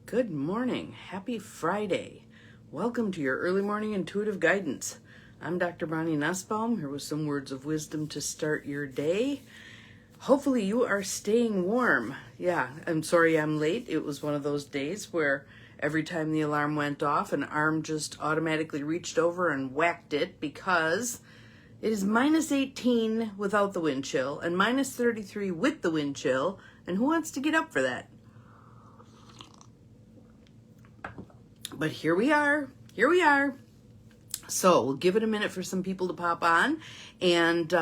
Good morning. Happy Friday. Welcome to your early morning intuitive guidance. I'm Dr. Bonnie Nussbaum, here with some words of wisdom to start your day. Hopefully you are staying warm. Yeah, I'm sorry I'm late. It was one of those days where every time the alarm went off, an arm just automatically reached over and whacked it because it is minus 18 without the wind chill and minus 33 with the wind chill. And who wants to get up for that? But here we are. So we'll give it a minute for some people to pop on. And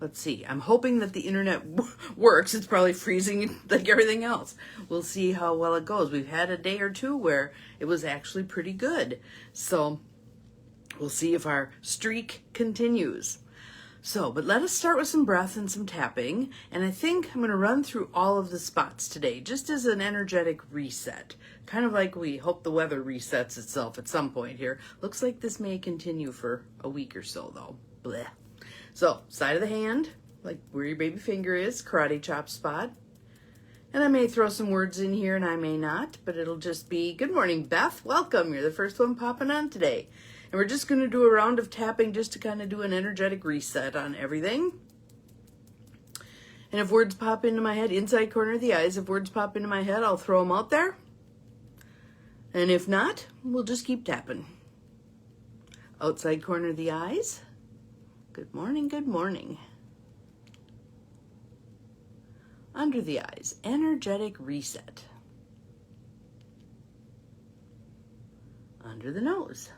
let's see, I'm hoping that the internet works. It's probably freezing like everything else. We'll see how well it goes. We've had a day or two where it was actually pretty good. So we'll see if our streak continues. But let us start with some breath and some tapping. And I think I'm going to run through all of the spots today, just as an energetic reset. Kind of like we hope the weather resets itself at some point here. Looks like this may continue for a week or so, though. Bleh. So, side of the hand, like where your baby finger is, karate chop spot. And I may throw some words in here and I may not, but it'll just be, good morning, Beth. Welcome. You're the first one popping on today. And we're just going to do a round of tapping just to kind of do an energetic reset on everything. And if words pop into my head, inside corner of the eyes, if words pop into my head, I'll throw them out there. And if not, we'll just keep tapping. Outside corner of the eyes. Good morning, good morning. Under the eyes, energetic reset. Under the nose.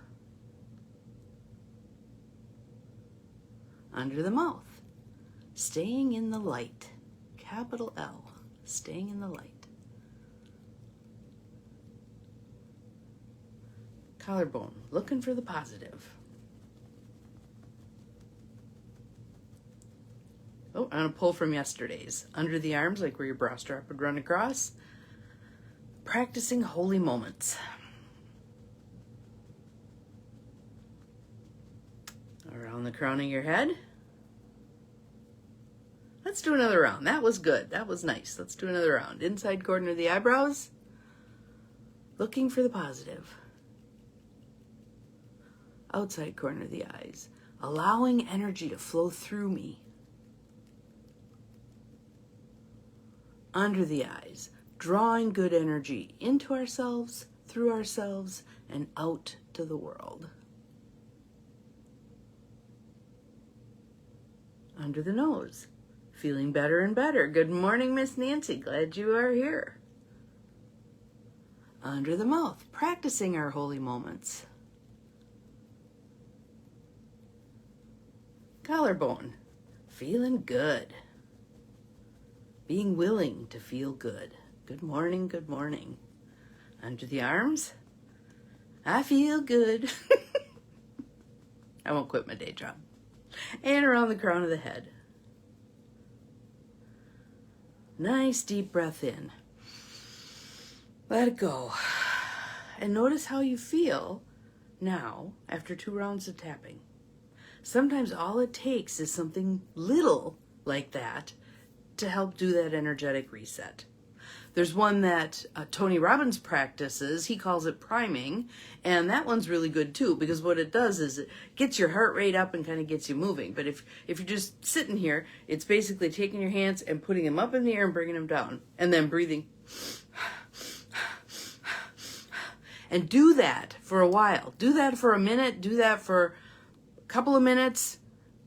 Under the mouth, staying in the light, capital L, staying in the light. Collarbone, looking for the positive. Oh, I'm going to pull from yesterday's. Under the arms, like where your bra strap would run across. Practicing holy moments. Around the crown of your head. Let's do another round. That was good. That was nice. Let's do another round. Inside corner of the eyebrows. Looking for the positive. Outside corner of the eyes. Allowing energy to flow through me. Under the eyes. Drawing good energy into ourselves, through ourselves, and out to the world. Under the nose, feeling better and better. Good morning, Miss Nancy. Glad you are here. Under the mouth, practicing our holy moments. Collarbone, feeling good. Being willing to feel good. Good morning, good morning. Under the arms, I feel good. I won't quit my day job. And around the crown of the head. Nice deep breath in. Let it go. And notice how you feel now after 2 rounds of tapping. Sometimes all it takes is something little like that to help do that energetic reset. There's one that Tony Robbins practices. He calls it priming. And that one's really good too, because what it does is it gets your heart rate up and kind of gets you moving. But if you're just sitting here, it's basically taking your hands and putting them up in the air and bringing them down. And then breathing. And do that for a while. Do that for a minute. Do that for a couple of minutes.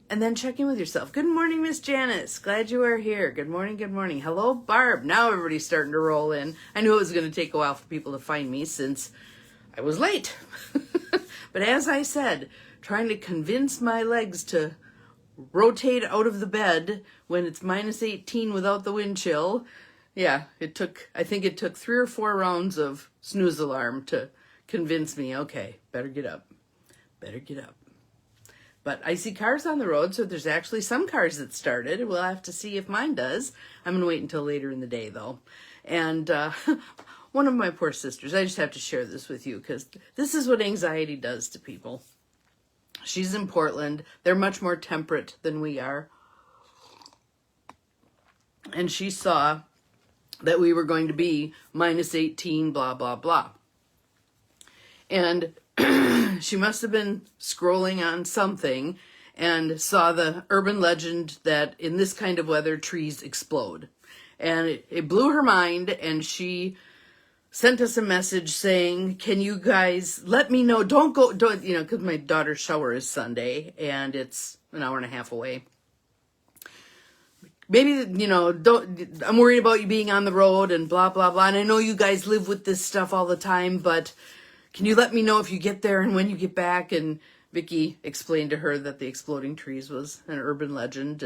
And then check in with yourself. Good morning, Miss Janice. Glad you are here. Good morning, good morning. Hello, Barb. Now everybody's starting to roll in. I knew it was going to take a while for people to find me since I was late. But as I said, trying to convince my legs to rotate out of the bed when it's minus 18 without the wind chill. Yeah, I think it took 3 or 4 rounds of snooze alarm to convince me, okay, better get up. But I see cars on the road, so there's actually some cars that started. We'll have to see if mine does. I'm going to wait until later in the day, though. And one of my poor sisters, I just have to share this with you because this is what anxiety does to people. She's in Portland. They're much more temperate than we are. And she saw that we were going to be minus 18, blah, blah, blah. And she must have been scrolling on something and saw the urban legend that in this kind of weather, trees explode. And it blew her mind, and she sent us a message saying, can you guys let me know, don't, because my daughter's shower is Sunday, and it's an hour and a half away. Maybe, I'm worried about you being on the road and blah, blah, blah. And I know you guys live with this stuff all the time, but can you let me know if you get there and when you get back? And Vicky explained to her that the exploding trees was an urban legend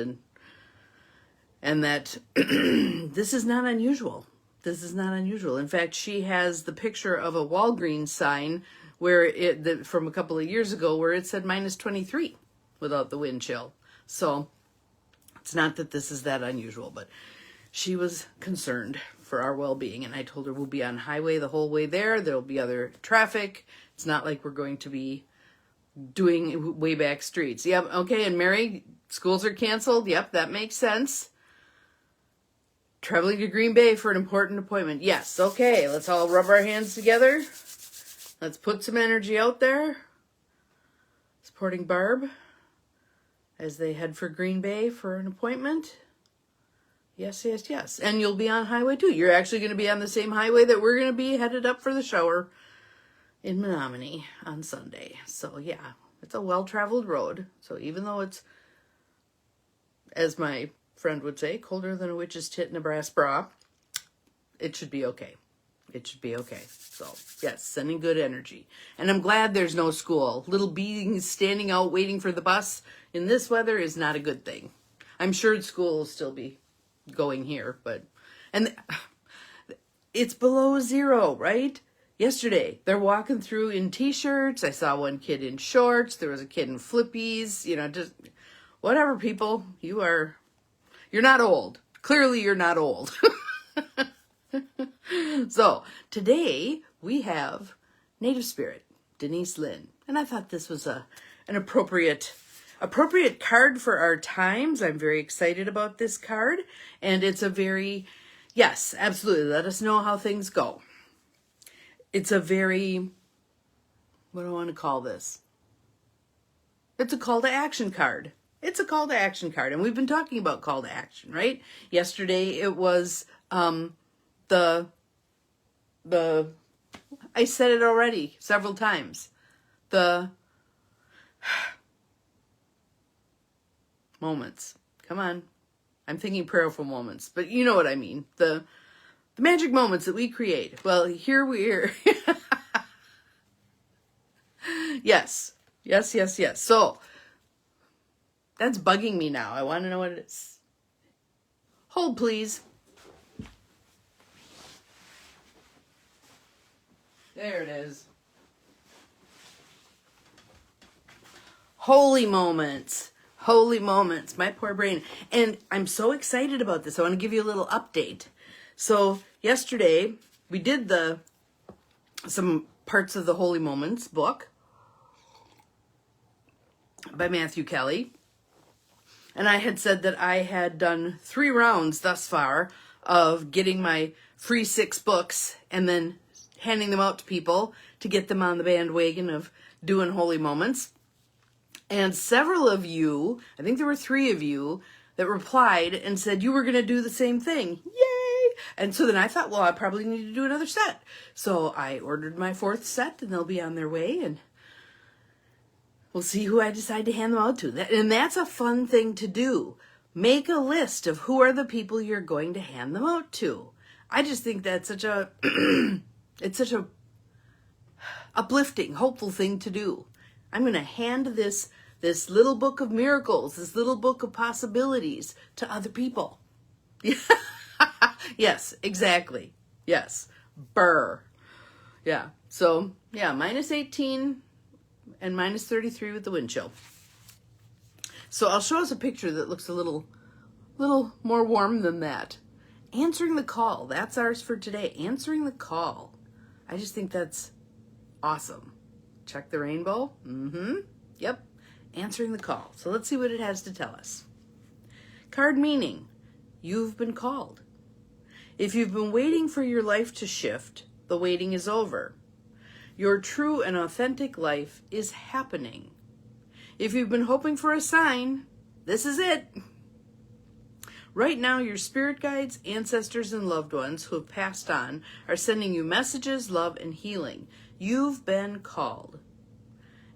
and that this is not unusual. This is not unusual. In fact, she has the picture of a Walgreens sign from a couple of years ago where it said minus 23 without the wind chill. So it's not that this is that unusual, but she was concerned for our well-being, and I told her we'll be on highway the whole way there. There'll be other traffic. It's not like we're going to be doing way back streets. Yep, okay, and Mary, schools are canceled. Yep, that makes sense. Traveling to Green Bay for an important appointment. Yes, okay, let's all rub our hands together. Let's put some energy out there. Supporting Barb as they head for Green Bay for an appointment. Yes, yes, yes. And you'll be on highway too. You're actually going to be on the same highway that we're going to be headed up for the shower in Menominee on Sunday. So yeah, it's a well-traveled road. So even though it's, as my friend would say, colder than a witch's tit in a brass bra, it should be okay. It should be okay. So yes, sending good energy. And I'm glad there's no school. Little beings standing out waiting for the bus in this weather is not a good thing. I'm sure school will still be going here, and it's below zero, right? Yesterday, they're walking through in t-shirts. I saw one kid in shorts. There was a kid in flippies, just whatever, people. You're not old. Clearly, you're not old. So today we have Native Spirit, Denise Lynn. And I thought this was an appropriate card for our times. I'm very excited about this card. And it's yes, absolutely. Let us know how things go. It's a very, what do I want to call this? It's a call to action card. It's a call to action card. And we've been talking about call to action, right? Yesterday it was I said it already several times. The moments. Come on. I'm thinking prayerful moments, but you know what I mean. The magic moments that we create. Well, here we are. Yes. Yes, yes, yes. So, that's bugging me now. I want to know what it is. Hold, please. There it is. Holy moments. Holy moments. My poor brain. And I'm so excited about this. I want to give you a little update. So yesterday we did some parts of the Holy Moments book by Matthew Kelly. And I had said that I had done 3 rounds thus far of getting my free 6 books and then handing them out to people to get them on the bandwagon of doing Holy Moments. And several of you, I think there were 3 of you, that replied and said you were going to do the same thing. Yay! And so then I thought, well, I probably need to do another set. So I ordered my 4th set, and they'll be on their way, and we'll see who I decide to hand them out to. And that's a fun thing to do. Make a list of who are the people you're going to hand them out to. I just think that's such a it's such a uplifting, hopeful thing to do. I'm going to hand this little book of miracles, this little book of possibilities to other people. Yes, exactly. Yes. Burr. Yeah. So, yeah, minus 18 and minus 33 with the wind chill. So I'll show us a picture that looks a little more warm than that. Answering the call. That's ours for today. Answering the call. I just think that's awesome. Check the rainbow. Yep. Answering the call. So let's see what it has to tell us. Card meaning. You've been called. If you've been waiting for your life to shift, the waiting is over. Your true and authentic life is happening. If you've been hoping for a sign, this is it. Right now, your spirit guides, ancestors, and loved ones who have passed on are sending you messages, love, and healing. You've been called.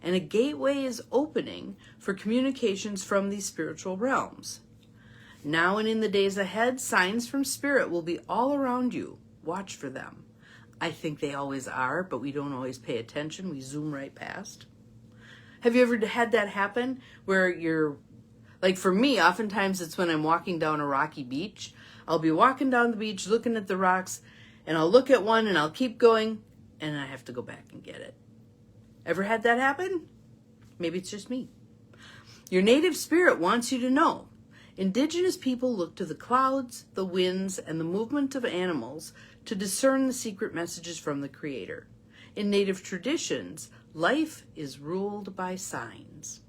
And a gateway is opening for communications from these spiritual realms. Now and in the days ahead, signs from spirit will be all around you. Watch for them. I think they always are, but we don't always pay attention. We zoom right past. Have you ever had that happen where you're, like for me, oftentimes it's when I'm walking down a rocky beach. I'll be walking down the beach looking at the rocks, and I'll look at one and I'll keep going, and I have to go back and get it. Ever had that happen? Maybe it's just me. Your native spirit wants you to know. Indigenous people look to the clouds, the winds, and the movement of animals to discern the secret messages from the Creator. In native traditions, life is ruled by signs.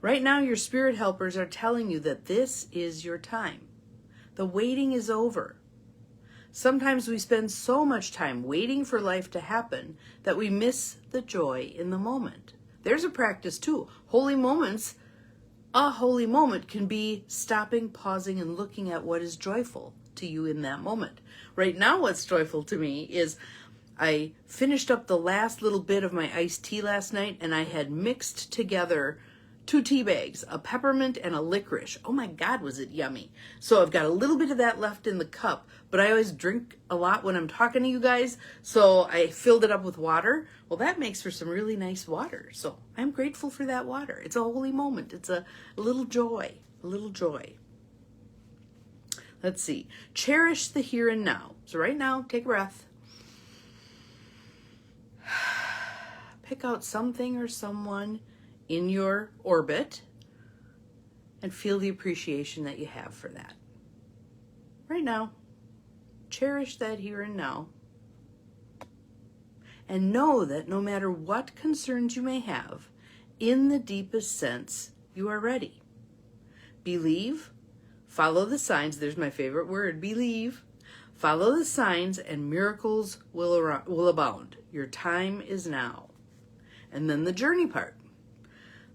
Right now, your spirit helpers are telling you that this is your time. The waiting is over. Sometimes we spend so much time waiting for life to happen that we miss the joy in the moment. There's a practice too. Holy moments. A holy moment can be stopping, pausing, and looking at what is joyful to you in that moment. Right now, what's joyful to me is I finished up the last little bit of my iced tea last night, and I had mixed together 2 tea bags, a peppermint and a licorice. Oh my God, was it yummy. So I've got a little bit of that left in the cup, but I always drink a lot when I'm talking to you guys, so I filled it up with water. Well, that makes for some really nice water, so I'm grateful for that water. It's a holy moment. It's a little joy, a little joy. Let's see. Cherish the here and now. So right now, take a breath. Pick out something or someone in your orbit and feel the appreciation that you have for that. Right now, cherish that here and now. And know that no matter what concerns you may have, in the deepest sense, you are ready. Believe, follow the signs. There's my favorite word, believe. Follow the signs and miracles will abound. Your time is now. And then the journey part.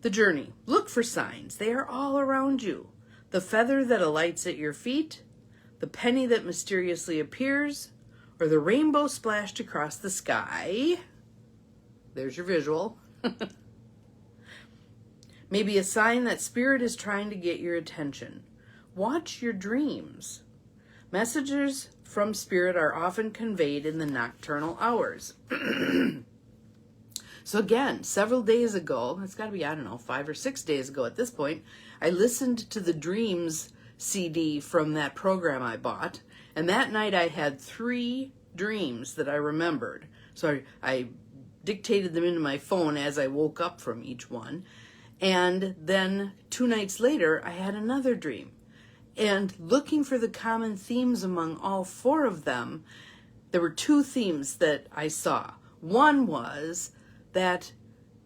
The journey. Look for signs. They are all around you. The feather that alights at your feet, the penny that mysteriously appears, or the rainbow splashed across the sky. There's your visual. Maybe a sign that spirit is trying to get your attention. Watch your dreams. Messages from spirit are often conveyed in the nocturnal hours. So again, several days ago, it's got to be, 5 or 6 days ago at this point, I listened to the Dreams CD from that program I bought. And that night I had 3 dreams that I remembered. So I dictated them into my phone as I woke up from each one. And then 2 nights later, I had another dream. And looking for the common themes among all 4 of them, there were 2 themes that I saw. One was that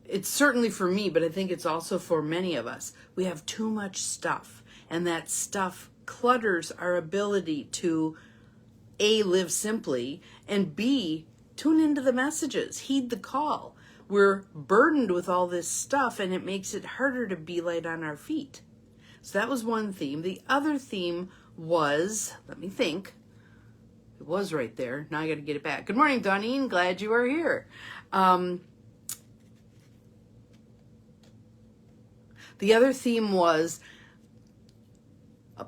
it's certainly for me, but I think it's also for many of us. We have too much stuff, and that stuff clutters our ability to A, live simply, and B, tune into the messages, heed the call. We're burdened with all this stuff, and it makes it harder to be light on our feet. So that was one theme. The other theme was, let me think. It was right there. Now I got to get it back. Good morning, Dawnine. Glad you are here. The other theme was,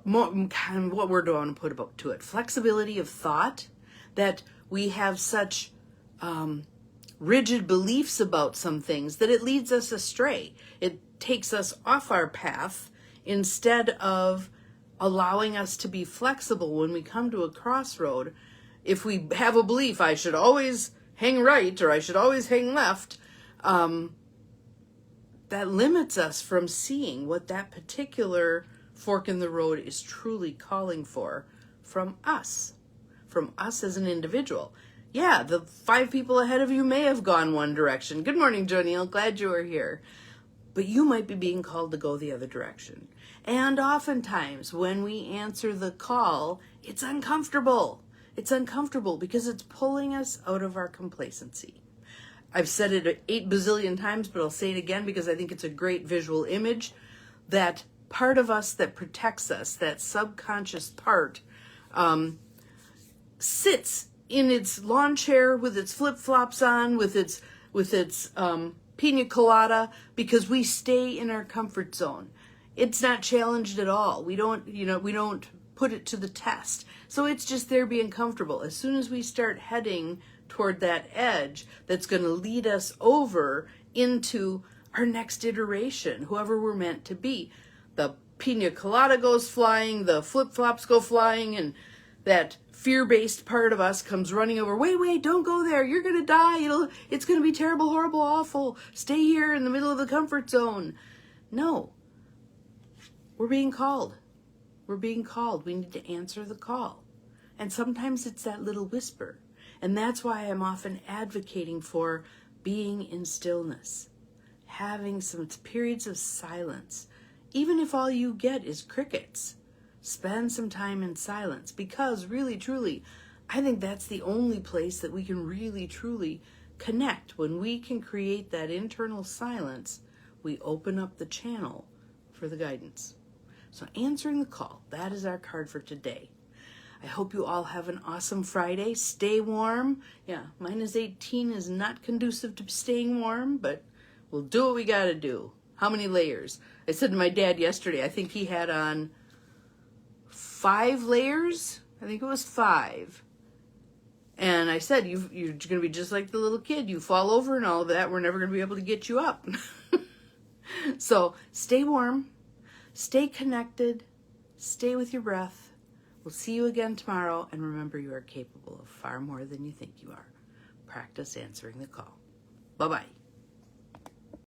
what word do I want to put to it? Flexibility of thought, that we have such rigid beliefs about some things that it leads us astray. It takes us off our path instead of allowing us to be flexible when we come to a crossroad. If we have a belief, I should always hang right or I should always hang left, that limits us from seeing what that particular fork in the road is truly calling for from us as an individual. Yeah, the 5 people ahead of you may have gone one direction. Good morning, Jonil. Glad you are here. But you might be being called to go the other direction. And oftentimes when we answer the call, it's uncomfortable. It's uncomfortable because it's pulling us out of our complacency. I've said it 8 bazillion times, but I'll say it again because I think it's a great visual image. That part of us that protects us, that subconscious part, sits in its lawn chair with its flip-flops on, with its pina colada, because we stay in our comfort zone. It's not challenged at all. We don't put it to the test. So it's just there being comfortable. As soon as we start heading toward that edge that's going to lead us over into our next iteration, whoever we're meant to be, the pina colada goes flying, the flip-flops go flying, and that fear-based part of us comes running over. Wait, don't go there. You're going to die. It's going to be terrible, horrible, awful. Stay here in the middle of the comfort zone. No. We're being called. We're being called. We need to answer the call. And sometimes it's that little whisper. And that's why I'm often advocating for being in stillness, having some periods of silence. Even if all you get is crickets, spend some time in silence, because really, truly, I think that's the only place that we can really, truly connect. When we can create that internal silence, we open up the channel for the guidance. So answering the call, that is our card for today. I hope you all have an awesome Friday. Stay warm. Yeah, -18 is not conducive to staying warm, but we'll do what we got to do. How many layers? I said to my dad yesterday, I think he had on 5 layers. I think it was 5. And I said, you're going to be just like the little kid. You fall over and all of that. We're never going to be able to get you up. So stay warm. Stay connected. Stay with your breath. We'll see you again tomorrow. And remember, you are capable of far more than you think you are. Practice answering the call. Bye-bye.